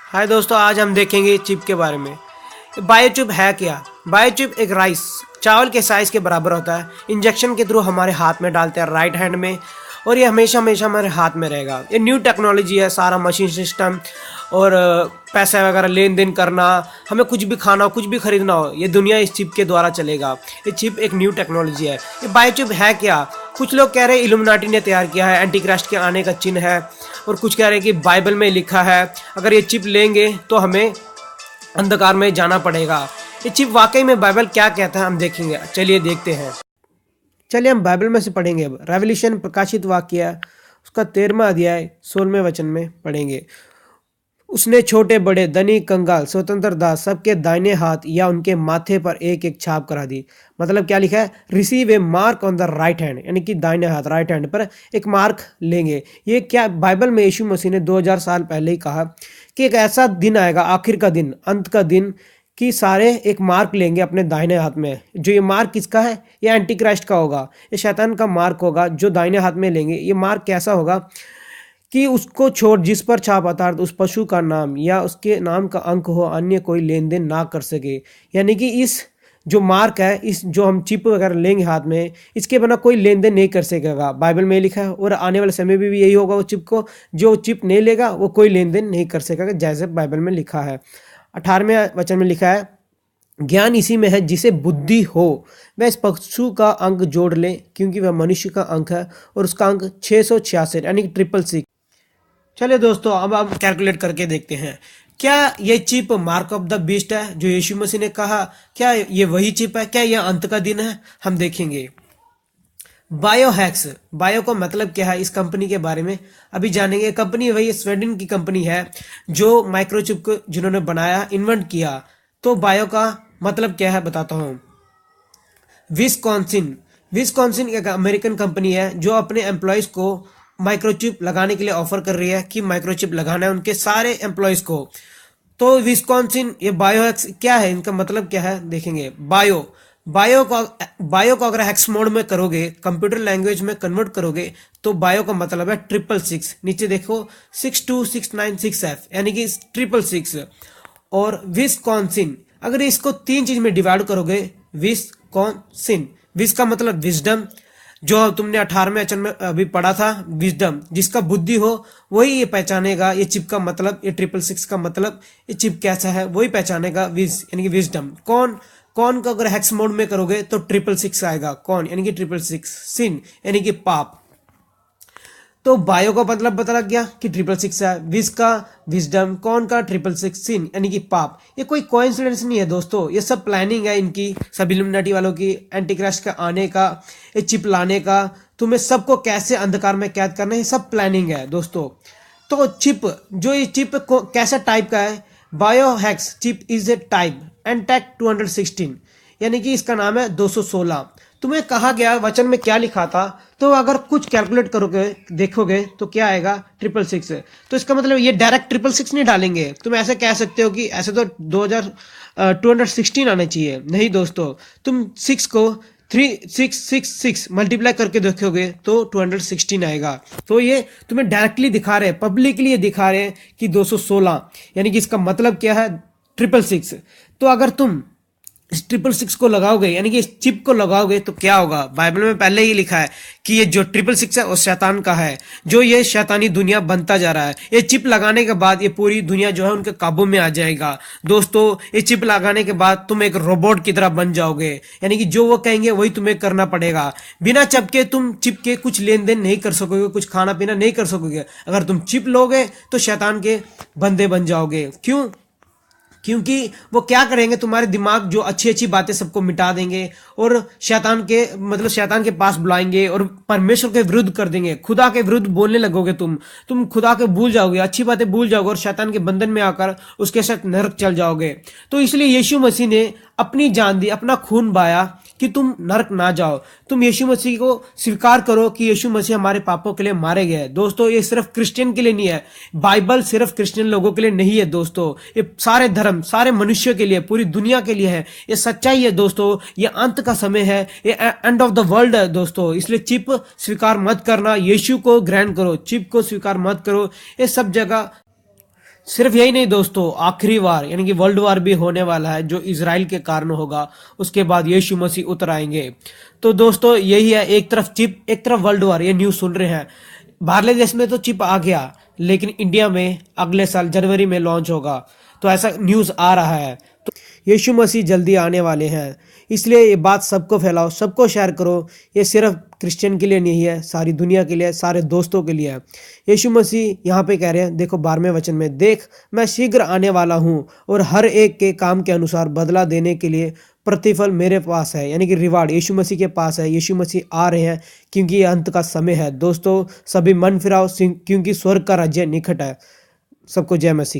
हाय दोस्तों, आज हम देखेंगे चिप के बारे में। बायोचिप है क्या? बायोचिप एक राइस चावल के साइज के बराबर होता है। इंजेक्शन के थ्रू हमारे हाथ में डालते हैं राइट हैंड में, और ये हमेशा हमेशा हमारे हाथ में रहेगा। ये न्यू टेक्नोलॉजी है, सारा मशीन सिस्टम और पैसे वगैरह लेन देन करना, हमें कुछ भी खाना हो, कुछ भी खरीदना हो, ये दुनिया इस चिप के द्वारा चलेगा। ये चिप एक न्यू टेक्नोलॉजी है। ये बायोचिप है क्या? कुछ लोग कह रहे हैं इल्यूमिनाटी ने तैयार किया है, एंटी क्राइस्ट के आने का चिन्ह है, और कुछ कह रहे हैं कि बाइबल में लिखा है अगर ये चिप लेंगे तो हमें अंधकार में जाना पड़ेगा। ये चिप वाकई में बाइबल क्या कहता है हम देखेंगे। चलिए देखते हैं। चलिए हम बाइबल में से पढ़ेंगे। अब रेवल्यूशन प्रकाशित वाक्य उसका 13वां अध्याय 16वें वचन में पढ़ेंगे। उसने छोटे बड़े धनी कंगाल स्वतंत्र दास सबके दाहिने हाथ या उनके माथे पर एक एक छाप करा दी। मतलब क्या लिखा है? Receive A mark on the right hand, यानी कि दाहिने हाथ राइट हैंड पर एक मार्क लेंगे। ये क्या बाइबल में यीशु मसीह ने 2000 साल पहले ही कहा कि एक ऐसा दिन आएगा, आखिर का दिन, अंत का दिन, कि सारे एक मार्क लेंगे अपने दाहिने हाथ में। जो ये मार्क किसका है? ये एंटी क्राइस्ट का होगा, ये शैतान का मार्क होगा जो दाहिने हाथ में लेंगे। ये मार्क कैसा होगा कि उसको छोड़ जिस पर छाप अर्थात उस पशु का नाम या उसके नाम का अंक हो, अन्य कोई लेन देन ना कर सके। यानी कि इस जो मार्क है, इस जो हम चिप वगैरह लेंगे हाथ में, इसके बिना कोई लेन देन नहीं कर सकेगा। बाइबल में लिखा है, और आने वाले समय में भी यही होगा। वो चिप को जो चिप नहीं लेगा वो कोई लेन देन नहीं कर सकेगा, जैसे बाइबल में लिखा है। 18वें वचन में लिखा है, ज्ञान इसी में है जिसे बुद्धि हो वह इस पशु का अंक जोड़ ले, क्योंकि वह मनुष्य का अंक है और उसका अंक 666 यानी कि 666। चलिए दोस्तों, अब हम कैलकुलेट करके देखते हैं। क्या ये chip mark of the beast है जो यीशु मसीह ने कहा? क्या ये वही चिप है? क्या यह अंत का दिन है? हम देखेंगे। बायोहैक्स, बायो का मतलब क्या है, इस कंपनी के बारे में अभी जानेंगे। कंपनी वही स्वीडन की कंपनी है जो माइक्रोचिप को जिन्होंने बनाया, इन्वेंट किया। तो बायो का मतलब क्या है बताता हूँ। विस्कॉन्सिन, विस्कॉन्सिन एक अमेरिकन कंपनी है जो अपने एम्प्लॉयज को माइक्रोचिप लगाने के लिए ऑफर कर रही है कि माइक्रोचिप लगाना है उनके सारे एम्प्लॉयज को। तो विस्कॉन्सिन, ये बायोहैक्स क्या है, इनका मतलब क्या है देखेंगे। बायो को अगर हेक्स मोड में करोगे, कंप्यूटर लैंग्वेज में कन्वर्ट करोगे, तो बायो का मतलब है 666। नीचे देखो 62696F, यानी कि 666। और विस्कॉन्सिन, अगर इसको 3 चीज में डिवाइड करोगे, विस्कॉन्सिन, विस का मतलब विजडम, जो तुमने 18वें वचन में अभी पढ़ा था, विजडम, जिसका बुद्धि हो वही ये पहचानेगा ये चिप का मतलब, ये 666 का मतलब, ये चिप कैसा है वही पहचानेगा। विज यानी कि विजडम। कौन को अगर हेक्स मोड में करोगे तो 666 आएगा। कौन यानी कि 666। सिन यानी कि पाप। तो बायो का मतलब पता लग गया कि 666 है, विज का विजडम, कौन का 666, सिन यानी कि पाप। ये कोई कोइंसिडेंस नहीं है दोस्तों, ये सब प्लानिंग है इनकी, सब इल्यूमिनाटी वालों की, एंटी क्राइस्ट का आने का, ये चिप लाने का, तुम्हें सबको कैसे अंधकार में कैद करना है, ये सब प्लानिंग है दोस्तों। तो चिप, जो ये चिप को कैसा टाइप का है, biohacks chip is a type NTAG 216, यानी कि इसका नाम है 216। तुम्हें कहा गया वचन में क्या लिखा था, तो अगर कुछ कैलकुलेट करोगे देखोगे तो क्या आएगा 666। तो इसका मतलब ये डायरेक्ट 666 नहीं डालेंगे। तुम ऐसे कह सकते हो कि ऐसे तो 216 आने चाहिए। नहीं दोस्तों, तुम 6 को 3666 मल्टीप्लाई करके देखोगे तो 216 आएगा। तो ये तुम्हें डायरेक्टली दिखा रहे हैं, पब्लिकली ये दिखा रहे हैं कि 216, यानी कि इसका मतलब क्या है 666। तो अगर तुम इस 666 को लगाओगे, यानी कि इस चिप को लगाओगे, तो क्या होगा? बाइबल में पहले ही लिखा है कि ये जो 666 है वो शैतान का है, जो ये शैतानी दुनिया बनता जा रहा है। ये चिप लगाने के बाद ये पूरी दुनिया जो है उनके काबू में आ जाएगा। दोस्तों, ये चिप लगाने के बाद तुम एक रोबोट की तरह बन जाओगे, यानी कि जो वो कहेंगे वही तुम्हें करना पड़ेगा। बिना चिप के तुम चिप के कुछ लेन देन नहीं कर सकोगे, कुछ खाना पीना नहीं कर सकोगे। अगर तुम चिप लोगे तो शैतान के बंदे बन जाओगे। क्यों? क्योंकि वो क्या करेंगे, तुम्हारे दिमाग जो अच्छी अच्छी बातें सबको मिटा देंगे और शैतान के पास बुलाएंगे और परमेश्वर के विरुद्ध कर देंगे। खुदा के विरुद्ध बोलने लगोगे, तुम खुदा के भूल जाओगे, अच्छी बातें भूल जाओगे और शैतान के बंधन में आकर उसके साथ नरक चल जाओगे। तो इसलिए यीशु मसीह ने अपनी जान दी, अपना खून बहाया कि तुम नरक ना जाओ। तुम यीशु मसीह को स्वीकार करो कि यीशु मसीह हमारे पापों के लिए मारे गए। दोस्तों, ये सिर्फ क्रिश्चियन के लिए नहीं है, बाइबल सिर्फ क्रिश्चियन लोगों के लिए नहीं है दोस्तों, ये सारे धर्म, सारे मनुष्य के लिए, पूरी दुनिया के लिए है। ये सच्चाई है दोस्तों, ये अंत का समय है, ये एंड ऑफ द वर्ल्ड है दोस्तों। इसलिए चिप स्वीकार मत करना, यीशु को ग्रहण करो, चिप को स्वीकार मत करो। ये सब जगह सिर्फ यही नहीं दोस्तों, आखिरी वार यानी कि वर्ल्ड वार भी होने वाला है जो इजराइल के कारण होगा। उसके बाद यीशु मसीह उतर आएंगे। तो दोस्तों यही है, एक तरफ चिप एक तरफ वर्ल्ड वार, ये न्यूज़ सुन रहे हैं। बाहरले देश में तो चिप आ गया, लेकिन इंडिया में अगले साल जनवरी में लॉन्च होगा। तो ऐसा न्यूज़ आ रहा है। तो यीशु मसीह जल्दी आने वाले हैं, इसलिए ये बात सबको फैलाओ, सबको शेयर करो। ये सिर्फ क्रिश्चियन के लिए नहीं है, सारी दुनिया के लिए, सारे दोस्तों के लिए है। यीशु मसीह यहाँ पे कह रहे हैं, देखो 12वें वचन में, देख मैं शीघ्र आने वाला हूँ और हर एक के काम के अनुसार बदला देने के लिए प्रतिफल मेरे पास है, यानी कि रिवार्ड यीशु मसीह के पास है। यीशु मसीह आ रहे हैं क्योंकि ये अंत का समय है। दोस्तों सभी मन फिराओ क्योंकि स्वर्ग का राज्य निकट है। सबको जय मसीह।